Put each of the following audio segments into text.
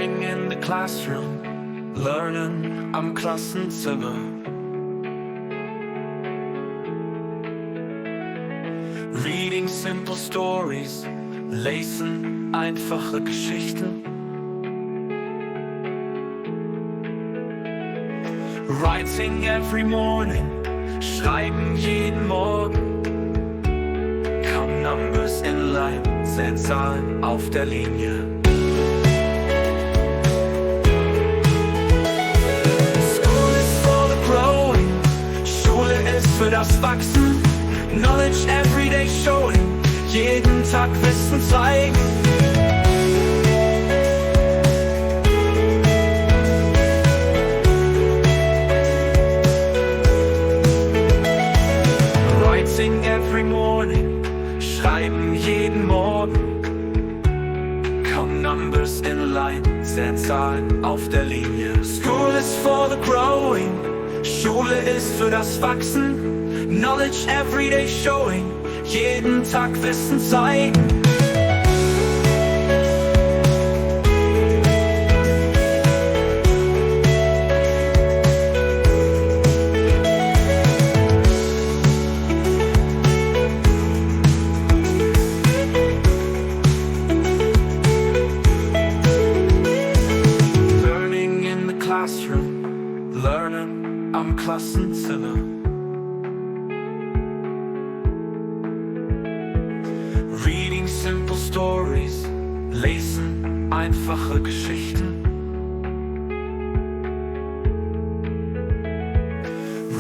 Learning in the classroom, lernen am Klassenzimmer. Reading simple stories, lesen einfache Geschichten. Writing every morning, schreiben jeden Morgen. Count numbers in line, zählen Zahlen auf der Linie. School is for the growing, Schule ist für das Wachsen. Knowledge everyday showing, jeden Tag Wissen zeigen. Writing every morning, schreiben jeden Morgen. Count numbers in line, zählen Zahlen auf der Linie. School is for the growing, Schule ist für das Wachsen. Knowledge everyday showing, jeden Tag Wissen zeigen. Learning in the classroom, lernen am Klassenzimmer. Reading simple stories, lesen einfache Geschichten.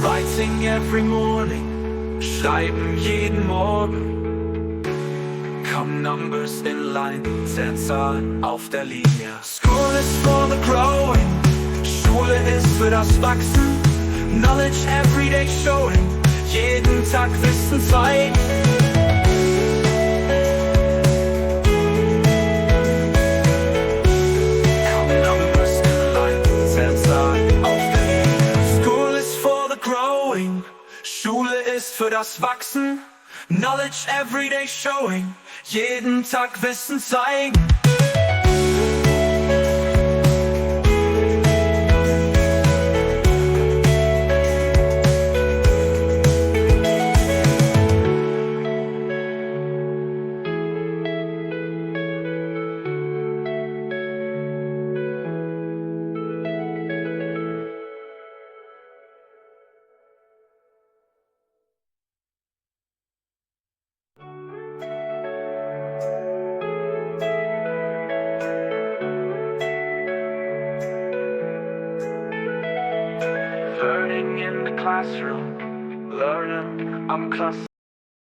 Writing every morning, schreiben jeden Morgen. Count numbers in line, zählen Zahlen auf der Linie. School is for the growing, Schule ist für das Wachsen. Knowledge everyday showing, jeden Tag Wissen zeigen. Schule ist für das Wachsen, Knowledge everyday showing, jeden Tag Wissen zeigen. Learning in the classroom, lernen am Klassenzimmer.